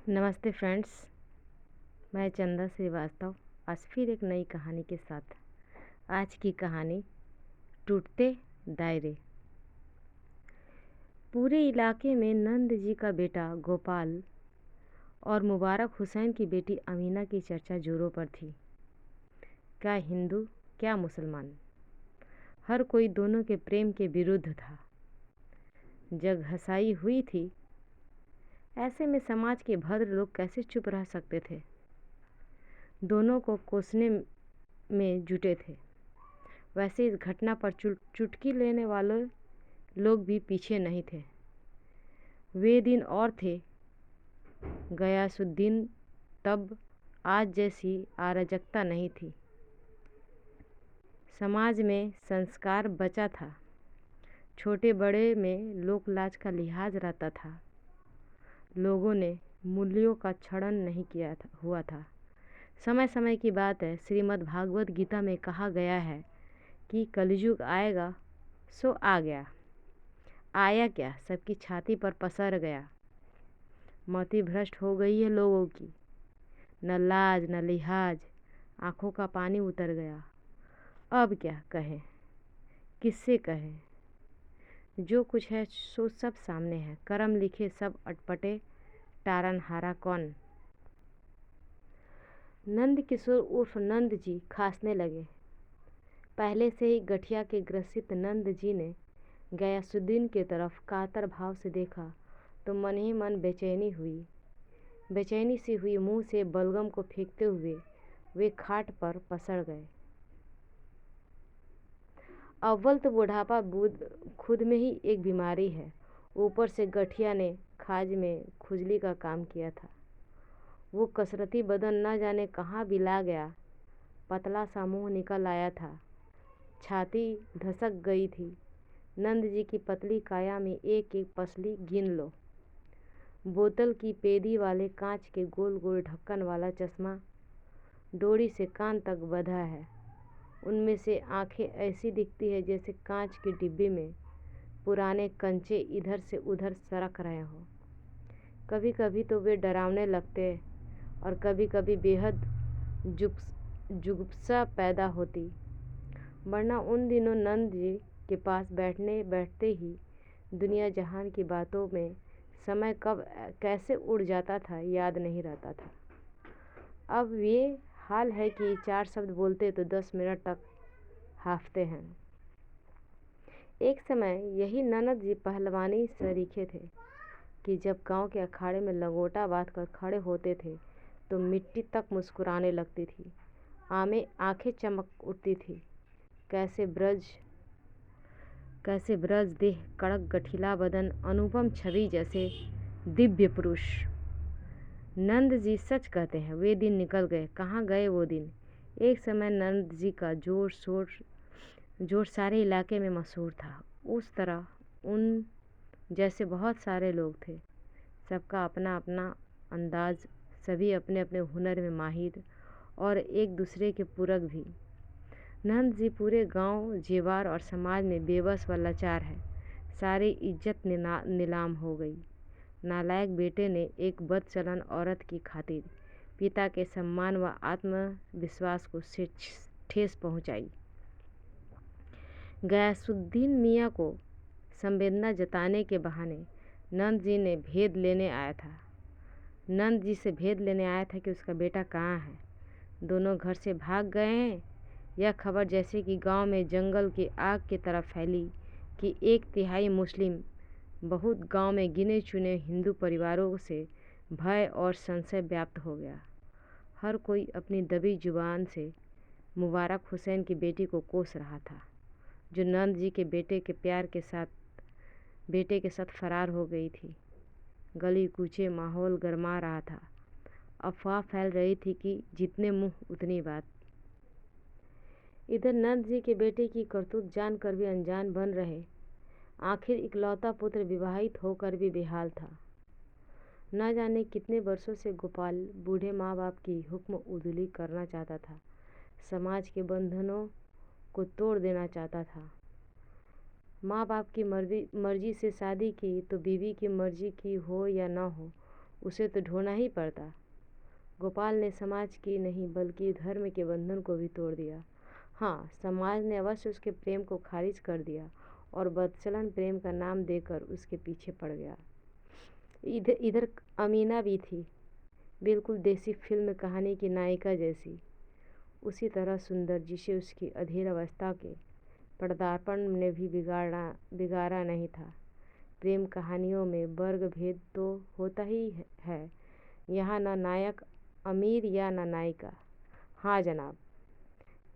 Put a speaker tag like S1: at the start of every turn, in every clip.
S1: नमस्ते फ्रेंड्स, मैं चंदा श्रीवास्तव आज फिर एक नई कहानी के साथ। आज की कहानी टूटते दायरे। पूरे इलाके में नंद जी का बेटा गोपाल और मुबारक हुसैन की बेटी अमीना की चर्चा जोरों पर थी। क्या हिंदू, क्या मुसलमान, हर कोई दोनों के प्रेम के विरुद्ध था। जग हंसाई हुई थी। ऐसे में समाज के भद्र लोग कैसे चुप रह सकते थे। दोनों को कोसने में जुटे थे। वैसे इस घटना पर चुटकी लेने वाले लोग भी पीछे नहीं थे। वे दिन और थे, गयासुद्दीन तब आज जैसी अराजकता नहीं थी। समाज में संस्कार बचा था। छोटे बड़े में लोक लाज का लिहाज रहता था। लोगों ने मूल्यों का क्षरण नहीं हुआ था। समय समय की बात है, श्रीमद् भागवत गीता में कहा गया है कि कलयुग आएगा सो आ गया। आया क्या, सबकी छाती पर पसर गया। मति भ्रष्ट हो गई है लोगों की। न लाज न लिहाज, आंखों का पानी उतर गया। अब क्या कहें, किससे कहें। जो कुछ है सो सब सामने है। कर्म लिखे सब अटपटे, तारनहारा कौन। नंद किशोर उर्फ नंद जी खांसने लगे। पहले से ही गठिया के ग्रसित नंद जी ने गयासुद्दीन की तरफ कातर भाव से देखा तो मन ही मन बेचैनी सी हुई। मुंह से बलगम को फेंकते हुए वे खाट पर पसर गए। अव्वल तो बुढ़ापा खुद में ही एक बीमारी है। ऊपर से गठिया ने खाज में खुजली का काम किया था। वो कसरती बदन न जाने कहाँ बिला गया। पतला सा मुंह निकल आया था। छाती धसक गई थी। नंद जी की पतली काया में एक एक पसली गिन लो। बोतल की पेदी वाले कांच के गोल गोल ढक्कन वाला चश्मा डोरी से कान तक बंधा है। उनमें से आंखें ऐसी दिखती है जैसे कांच के डिब्बे में पुराने कंचे इधर से उधर सरक रहे हों। कभी कभी तो वे डरावने लगते और कभी कभी बेहद जुगुप्सा पैदा होती। वरना उन दिनों नंद जी के पास बैठते ही दुनिया जहान की बातों में समय कब कैसे उड़ जाता था याद नहीं रहता था। अब ये हाल है कि 4 शब्द बोलते तो 10 मिनट तक हाफते हैं। एक समय यही ननद जी पहलवानी सरीखे थे कि जब गांव के अखाड़े में लंगोटा बांध कर खड़े होते थे तो मिट्टी तक मुस्कुराने लगती थी। आंखें चमक उठती थी। कैसे ब्रज देह, कड़क गठिला बदन, अनुपम छवि जैसे दिव्य पुरुष। नंद जी सच कहते हैं, वे दिन निकल गए। कहाँ गए वो दिन। एक समय नंद जी का जोर सारे इलाके में मशहूर था। उस तरह उन जैसे बहुत सारे लोग थे। सबका अपना अपना अंदाज, सभी अपने अपने हुनर में माहिर और एक दूसरे के पूरक भी। नंद जी पूरे गांव, जेवार और समाज में बेबस व लाचार है। सारी इज्जत नीलाम हो गई। नालायक बेटे ने एक बदचलन औरत की खातिर पिता के सम्मान व आत्मविश्वास को ठेस पहुंचाई। गयासुद्दीन मियाँ को संवेदना जताने के बहाने नंद जी से भेद लेने आया था कि उसका बेटा कहाँ है। दोनों घर से भाग गए हैं। यह खबर जैसे कि गांव में जंगल की आग की तरह फैली कि 1/3 मुस्लिम, बहुत गांव में गिने चुने हिंदू परिवारों से भय और संशय व्याप्त हो गया। हर कोई अपनी दबी जुबान से मुबारक हुसैन की बेटी को कोस रहा था, जो नंद जी के बेटे के साथ फरार हो गई थी। गली कूचे माहौल गरमा रहा था। अफवाह फैल रही थी कि जितने मुंह उतनी बात। इधर नंद जी के बेटे की करतूत जानकर भी अनजान बन रहे। आखिर इकलौता पुत्र विवाहित होकर भी बेहाल था। न जाने कितने वर्षों से गोपाल बूढ़े माँ बाप की हुक्म उदूली करना चाहता था। समाज के बंधनों को तोड़ देना चाहता था। माँ बाप की मर्जी से शादी की तो बीवी की मर्जी की हो या न हो, उसे तो ढोना ही पड़ता। गोपाल ने समाज की नहीं बल्कि धर्म के बंधन को भी तोड़ दिया। हाँ, समाज ने अवश्य उसके प्रेम को खारिज कर दिया और बदचलन प्रेम का नाम देकर उसके पीछे पड़ गया। इधर इधर अमीना भी थी, बिल्कुल देसी फिल्म कहानी की नायिका जैसी, उसी तरह सुंदर जिसे उसकी अधीर अवस्था के पदार्पण ने भी बिगाड़ा नहीं था। प्रेम कहानियों में वर्ग भेद तो होता ही है, यहाँ न नायक अमीर या न नायिका। हाँ जनाब,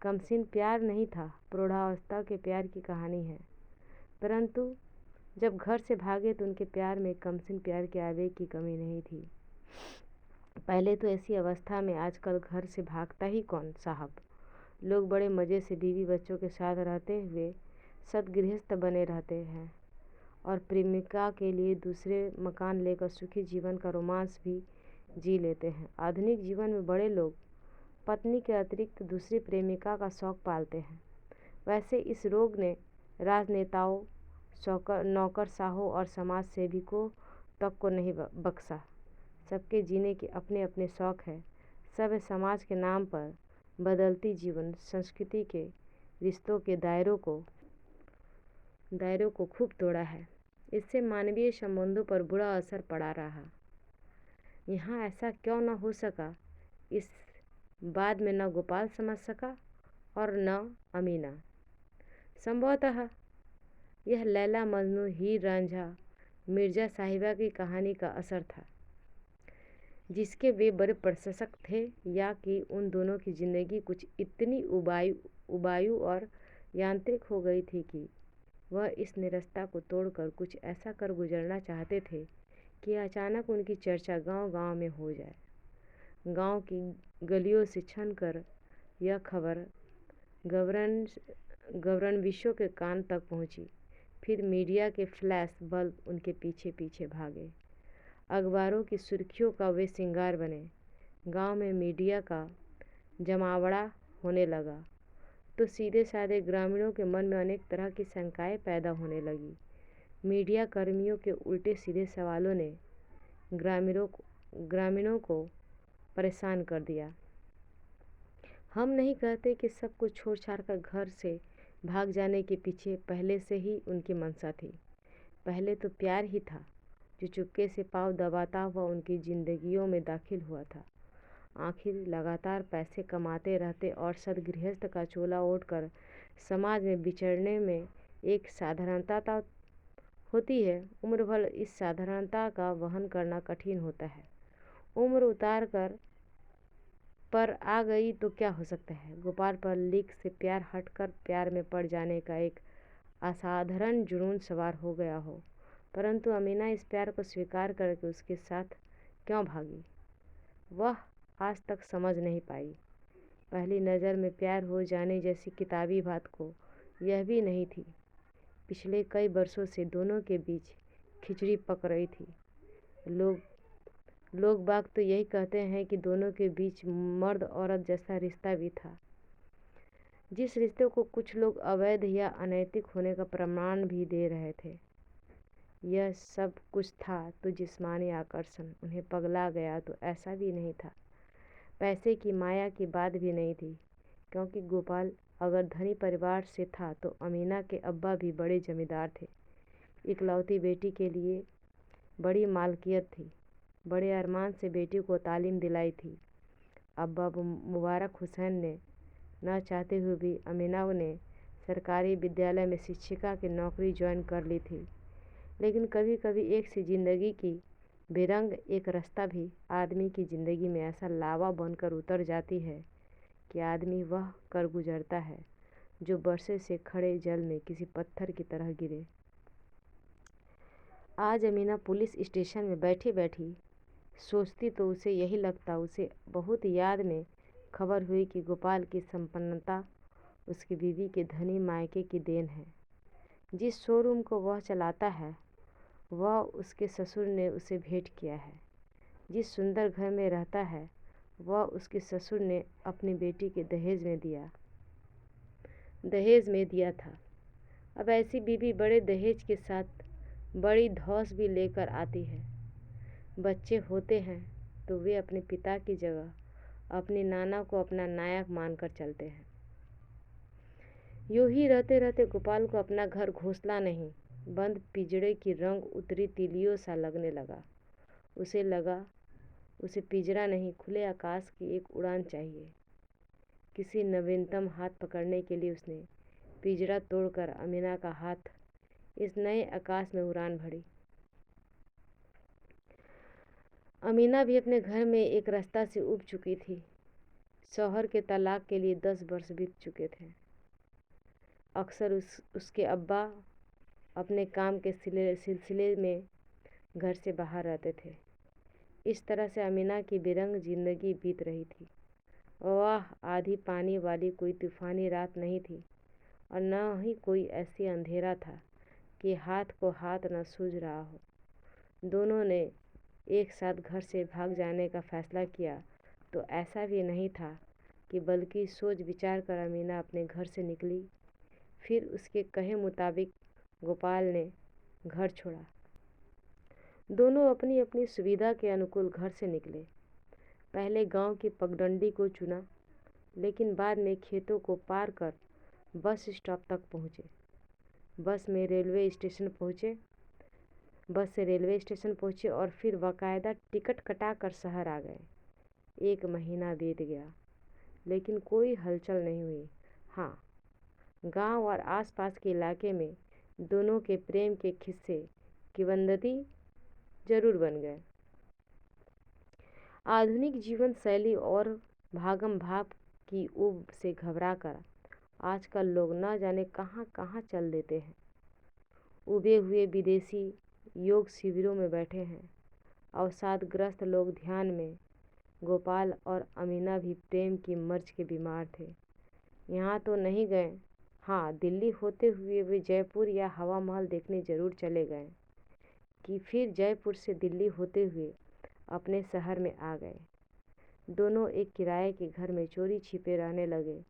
S1: कमसिन प्यार नहीं था, प्रौढ़ावस्था के प्यार की कहानी है। परंतु जब घर से भागे तो उनके प्यार में कमसिन प्यार के आवेग की कमी नहीं थी। पहले तो ऐसी अवस्था में आजकल घर से भागता ही कौन साहब। लोग बड़े मज़े से बीवी बच्चों के साथ रहते हुए सदगृहस्थ बने रहते हैं और प्रेमिका के लिए दूसरे मकान लेकर सुखी जीवन का रोमांस भी जी लेते हैं। आधुनिक जीवन में बड़े लोग पत्नी के अतिरिक्त दूसरी प्रेमिका का शौक पालते हैं। वैसे इस रोग ने राजनेताओं, नौकरशाहों और समाज सेविकों तक को नहीं बख्शा। सबके जीने के अपने अपने शौक हैं। सब समाज के नाम पर बदलती जीवन संस्कृति के रिश्तों के दायरों को खूब तोड़ा है। इससे मानवीय संबंधों पर बुरा असर पड़ा रहा। यहाँ ऐसा क्यों न हो सका, इस बाद में न गोपाल समझ सका और न अमीना। संभवतः यह लैला मजनू, हीर रांझा, मिर्जा साहिबा की कहानी का असर था, जिसके वे बड़े प्रशंसक थे, या कि उन दोनों की जिंदगी कुछ इतनी उबायु और यांत्रिक हो गई थी कि वह इस निरस्ता को तोड़कर कुछ ऐसा कर गुजरना चाहते थे कि अचानक उनकी चर्चा गांव-गांव में हो जाए। गांव की गलियों से छन कर यह खबर गवर्नर विश्व के कान तक पहुंची। फिर मीडिया के फ्लैश बल्ब उनके पीछे पीछे भागे। अखबारों की सुर्खियों का वे श्रृंगार बने। गांव में मीडिया का जमावड़ा होने लगा तो सीधे साधे ग्रामीणों के मन में अनेक तरह की शंकाएं पैदा होने लगी। मीडिया कर्मियों के उल्टे सीधे सवालों ने ग्रामीणों को परेशान कर दिया। हम नहीं कहते कि सब कुछ छोड़ छाड़ कर घर से भाग जाने के पीछे पहले से ही उनकी मंशा थी। पहले तो प्यार ही था जो चुपके से पाँव दबाता हुआ उनकी जिंदगियों में दाखिल हुआ था। आखिर लगातार पैसे कमाते रहते और सदगृहस्थ का चोला ओढ़कर समाज में विचरने में एक साधारणता होती है। उम्र भर इस साधारणता का वहन करना कठिन होता है। उम्र उतार कर पर आ गई तो क्या हो सकता है। गोपाल पर लीक से प्यार हटकर प्यार में पड़ जाने का एक असाधारण जुनून सवार हो गया हो, परंतु अमीना इस प्यार को स्वीकार करके उसके साथ क्यों भागी, वह आज तक समझ नहीं पाई। पहली नज़र में प्यार हो जाने जैसी किताबी बात को यह भी नहीं थी। पिछले कई वर्षों से दोनों के बीच खिचड़ी पक रही थी। लोग बाग तो यही कहते हैं कि दोनों के बीच मर्द औरत जैसा रिश्ता भी था, जिस रिश्ते को कुछ लोग अवैध या अनैतिक होने का प्रमाण भी दे रहे थे। यह सब कुछ था तो जिस्मानी आकर्षण उन्हें पगला गया तो ऐसा भी नहीं था। पैसे की माया की बात भी नहीं थी, क्योंकि गोपाल अगर धनी परिवार से था तो अमीना के अब्बा भी बड़े जमींदार थे। इकलौती बेटी के लिए बड़ी मालकियत थी। बड़े अरमान से बेटी को तालीम दिलाई थी। अब्बा मुबारक हुसैन ने न चाहते हुए भी अमीना ने सरकारी विद्यालय में शिक्षिका की नौकरी ज्वाइन कर ली थी। लेकिन कभी कभी एक सी जिंदगी की बेरंग एक रास्ता भी आदमी की ज़िंदगी में ऐसा लावा बनकर उतर जाती है कि आदमी वह कर गुजरता है जो बरसे से खड़े जल में किसी पत्थर की तरह गिरे। आज अमीना पुलिस स्टेशन में बैठी बैठी सोचती तो उसे यही लगता। उसे बहुत याद में खबर हुई कि गोपाल की संपन्नता उसकी बीवी के धनी मायके की देन है। जिस शोरूम को वह चलाता है वह उसके ससुर ने उसे भेंट किया है। जिस सुंदर घर में रहता है वह उसके ससुर ने अपनी बेटी के दहेज में दिया था। अब ऐसी बीवी बड़े दहेज के साथ बड़ी धौंस भी लेकर आती है। बच्चे होते हैं तो वे अपने पिता की जगह अपनी नाना को अपना नायक मानकर चलते हैं। यूं ही रहते रहते गोपाल को अपना घर घोंसला नहीं, बंद पिंजड़े की रंग उतरी तीलियों सा लगने लगा। उसे लगा उसे पिंजरा नहीं, खुले आकाश की एक उड़ान चाहिए। किसी नवीनतम हाथ पकड़ने के लिए उसने पिंजरा तोड़कर अमीना का हाथ इस नए आकाश में उड़ान भरी। अमीना भी अपने घर में एक रास्ता से उब चुकी थी। शौहर के तलाक के लिए 10 वर्ष बीत चुके थे। अक्सर उसके अब्बा अपने काम के सिलसिले में घर से बाहर रहते थे। इस तरह से अमीना की बेरंग जिंदगी बीत रही थी। वह आधी पानी वाली कोई तूफानी रात नहीं थी और न ही कोई ऐसी अंधेरा था कि हाथ को हाथ न सूझ रहा हो। दोनों ने एक साथ घर से भाग जाने का फैसला किया तो ऐसा भी नहीं था कि बल्कि सोच विचार कर अमीना अपने घर से निकली। फिर उसके कहे मुताबिक गोपाल ने घर छोड़ा। दोनों अपनी अपनी सुविधा के अनुकूल घर से निकले। पहले गांव की पगडंडी को चुना, लेकिन बाद में खेतों को पार कर बस स्टॉप तक पहुँचे। बस से रेलवे स्टेशन पहुँचे और फिर बाकायदा टिकट कटा कर शहर आ गए। 1 महीना बीत गया, लेकिन कोई हलचल नहीं हुई। हाँ, गांव और आसपास के इलाके में दोनों के प्रेम के किस्से किंवदंती जरूर बन गए। आधुनिक जीवन शैली और भागम भाग की ऊब से घबराकर आजकल लोग न जाने कहाँ कहाँ चल देते हैं। उबे हुए विदेशी योग शिविरों में बैठे हैं। अवसादग्रस्त लोग ध्यान में। गोपाल और अमीना भी प्रेम की मर्ज के बीमार थे। यहाँ तो नहीं गए। हाँ, दिल्ली होते हुए वे जयपुर या हवा महल देखने जरूर चले गए कि फिर जयपुर से दिल्ली होते हुए अपने शहर में आ गए। दोनों एक किराए के घर में चोरी छिपे रहने लगे।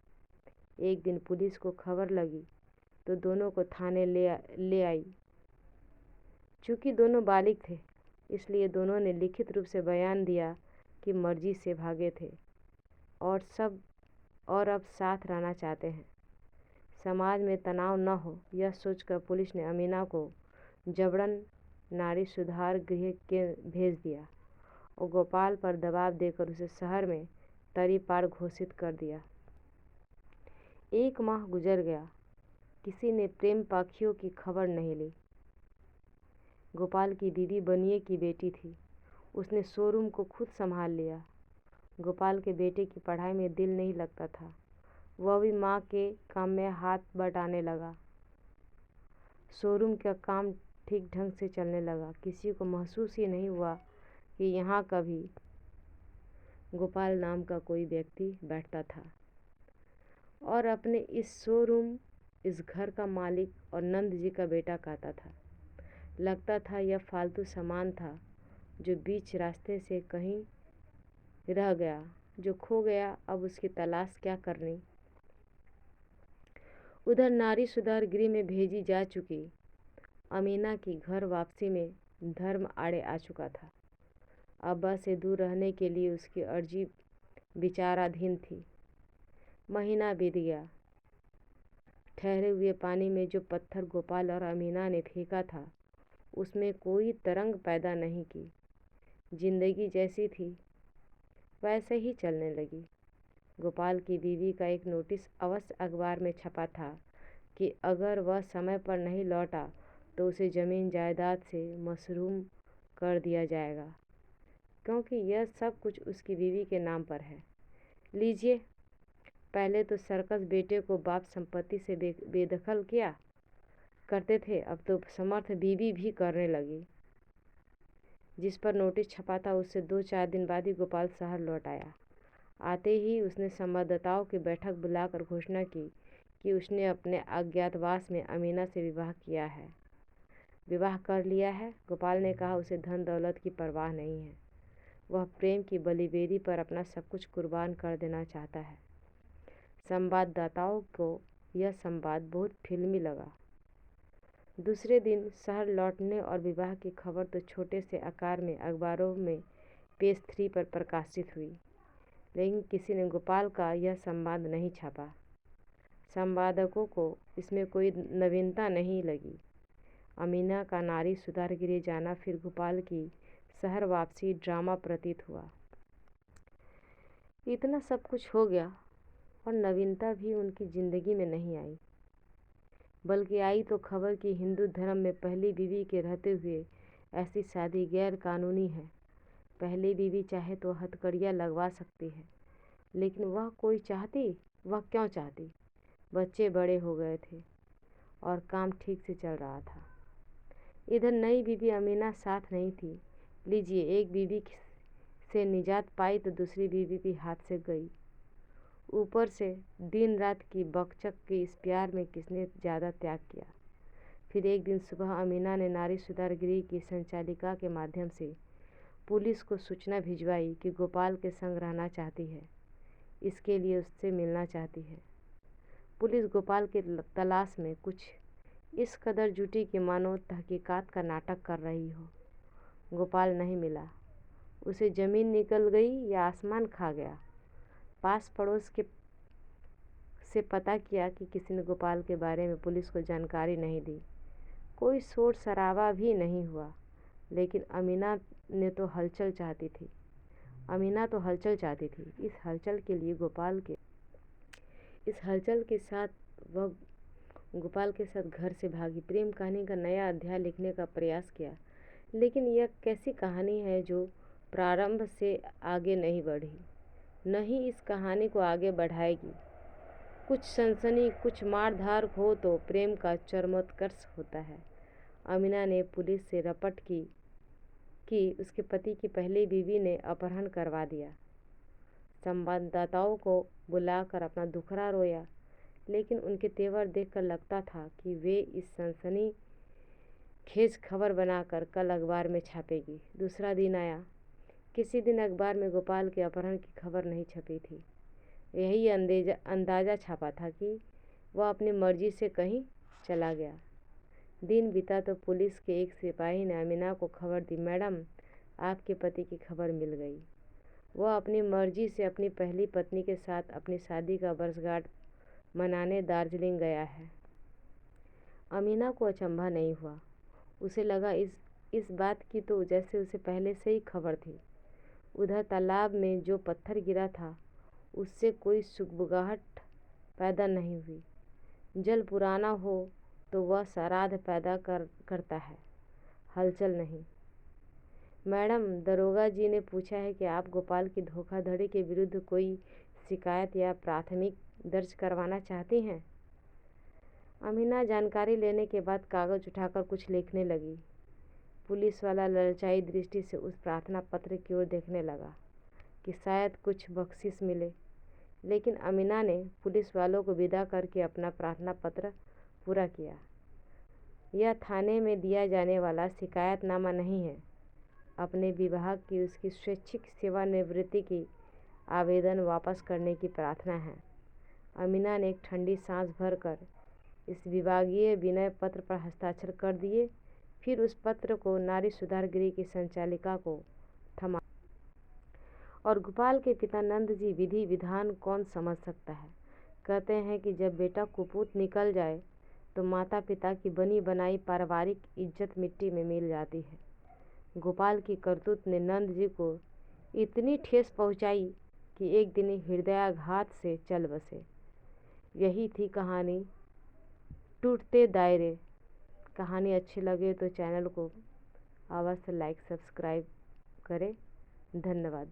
S1: एक दिन पुलिस को खबर लगी तो दोनों को थाने ले आई। चूँकि दोनों बालिग थे, इसलिए दोनों ने लिखित रूप से बयान दिया कि मर्जी से भागे थे और अब साथ रहना चाहते हैं। समाज में तनाव न हो, यह सोचकर पुलिस ने अमीना को जबरन नारी सुधार गृह के भेज दिया और गोपाल पर दबाव देकर उसे शहर में तरी पार घोषित कर दिया। 1 माह गुजर गया, किसी ने प्रेम पाखियों की खबर नहीं ली। गोपाल की बीवी बनिए की बेटी थी। उसने शोरूम को खुद संभाल लिया। गोपाल के बेटे की पढ़ाई में दिल नहीं लगता था। वह भी माँ के काम में हाथ बटाने लगा। शोरूम का काम ठीक ढंग से चलने लगा। किसी को महसूस ही नहीं हुआ कि यहाँ कभी गोपाल नाम का कोई व्यक्ति बैठता था। और अपने इस शोरूम, इस घर का मालिक और नंद जी का बेटा कहता था। लगता था यह फालतू सामान था जो बीच रास्ते से कहीं रह गया, जो खो गया, अब उसकी तलाश क्या करनी। उधर नारी सुधार गृह में भेजी जा चुकी अमीना की घर वापसी में धर्म आड़े आ चुका था। अब्बा से दूर रहने के लिए उसकी अर्जी विचाराधीन थी। महीना बीत गया। ठहरे हुए पानी में जो पत्थर गोपाल और अमीना ने फेंका था, उसमें कोई तरंग पैदा नहीं की। जिंदगी जैसी थी वैसे ही चलने लगी। गोपाल की बीवी का एक नोटिस अवश्य अखबार में छपा था कि अगर वह समय पर नहीं लौटा तो उसे ज़मीन जायदाद से महरूम कर दिया जाएगा, क्योंकि यह सब कुछ उसकी बीवी के नाम पर है। लीजिए, पहले तो सर्कस बेटे को बाप संपत्ति से बेदखल किया करते थे, अब तो समर्थ बीवी भी करने लगी। जिस पर नोटिस छपा था उससे 2-4 दिन बाद ही गोपाल शहर लौट आया। आते ही उसने संवाददाताओं की बैठक बुलाकर घोषणा की कि उसने अपने अज्ञातवास में अमीना से विवाह कर लिया है। गोपाल ने कहा उसे धन दौलत की परवाह नहीं है। वह प्रेम की बलिवेदी पर अपना सब कुछ कुर्बान कर देना चाहता है। संवाददाताओं को यह संवाद बहुत फिल्मी लगा। दूसरे दिन शहर लौटने और विवाह की खबर तो छोटे से आकार में अखबारों में पेज 3 पर प्रकाशित हुई, लेकिन किसी ने गोपाल का यह संवाद नहीं छापा। संपादकों को इसमें कोई नवीनता नहीं लगी। अमीना का नारी सुधार गृह जाना फिर गोपाल की शहर वापसी ड्रामा प्रतीत हुआ। इतना सब कुछ हो गया और नवीनता भी उनकी जिंदगी में नहीं आई, बल्कि आई तो खबर कि हिंदू धर्म में पहली बीवी के रहते हुए ऐसी शादी गैर कानूनी है। पहली बीवी चाहे तो हथकड़ियाँ लगवा सकती है, लेकिन वह क्यों चाहती? बच्चे बड़े हो गए थे और काम ठीक से चल रहा था। इधर नई बीवी अमीना साथ नहीं थी। लीजिए, एक बीवी से निजात पाई तो दूसरी बीवी भी हाथ से गई। ऊपर से दिन रात की बकचक के इस प्यार में किसने ज़्यादा त्याग किया? फिर एक दिन सुबह अमीना ने नारी सुधार गृह की संचालिका के माध्यम से पुलिस को सूचना भिजवाई कि गोपाल के संग रहना चाहती है, इसके लिए उससे मिलना चाहती है। पुलिस गोपाल के तलाश में कुछ इस कदर जुटी कि मानो तहकीकात का नाटक कर रही हो। गोपाल नहीं मिला। उसे ज़मीन निकल गई या आसमान खा गया। पास पड़ोस के से पता किया कि किसी ने गोपाल के बारे में पुलिस को जानकारी नहीं दी। कोई शोर शराबा भी नहीं हुआ, लेकिन अमीना तो हलचल चाहती थी। इस हलचल के साथ वह गोपाल के साथ घर से भागी। प्रेम कहानी का नया अध्याय लिखने का प्रयास किया, लेकिन यह कैसी कहानी है जो प्रारंभ से आगे नहीं बढ़ी, न ही इस कहानी को आगे बढ़ाएगी। कुछ सनसनी, कुछ मारधार हो तो प्रेम का चरमोत्कर्ष होता है। अमीना ने पुलिस से रपट की कि उसके पति की पहली बीवी ने अपहरण करवा दिया। संवाददाताओं को बुलाकर अपना दुखड़ा रोया, लेकिन उनके तेवर देखकर लगता था कि वे इस सनसनी खेज खबर बनाकर कल अखबार में छापेगी। दूसरा दिन आया। किसी दिन अखबार में गोपाल के अपहरण की खबर नहीं छपी थी। यही अंदाज़ा छापा था कि वह अपनी मर्जी से कहीं चला गया। दिन बीता तो पुलिस के एक सिपाही ने अमीना को खबर दी, मैडम, आपके पति की खबर मिल गई। वह अपनी मर्जी से अपनी पहली पत्नी के साथ अपनी शादी का वर्षगांठ मनाने दार्जिलिंग गया है। अमीना को अचंभा नहीं हुआ। उसे लगा इस बात की तो जैसे उसे पहले से ही खबर थी। उधर तालाब में जो पत्थर गिरा था उससे कोई सुगबुगाहट पैदा नहीं हुई। जल पुराना हो तो वह सराध पैदा करता है, हलचल नहीं। मैडम, दरोगा जी ने पूछा है कि आप गोपाल की धोखाधड़ी के विरुद्ध कोई शिकायत या प्राथमिक दर्ज करवाना चाहती हैं? अमीना जानकारी लेने के बाद कागज़ उठाकर कुछ लिखने लगी। पुलिस वाला ललचाई दृष्टि से उस प्रार्थना पत्र की ओर देखने लगा कि शायद कुछ बख्शिश मिले, लेकिन अमीना ने पुलिस वालों को विदा करके अपना प्रार्थना पत्र पूरा किया। यह थाने में दिया जाने वाला शिकायतनामा नहीं है। अपने विभाग की उसकी स्वैच्छिक सेवानिवृत्ति की आवेदन वापस करने की प्रार्थना है। अमीना ने एक ठंडी सांस भरकर इस विभागीय विनय पत्र पर हस्ताक्षर कर दिए, फिर उस पत्र को नारी सुधार गृह की संचालिका को थमा। और गोपाल के पिता नंद जी विधि विधान कौन समझ सकता है। कहते हैं कि जब बेटा कुपूत निकल जाए तो माता पिता की बनी बनाई पारिवारिक इज्जत मिट्टी में मिल जाती है। गोपाल की करतूत ने नंद जी को इतनी ठेस पहुंचाई कि एक दिन हृदयाघात से चल बसे। यही थी कहानी टूटते दायरे। कहानी अच्छी लगे तो चैनल को अवश्य लाइक सब्सक्राइब करें। धन्यवाद।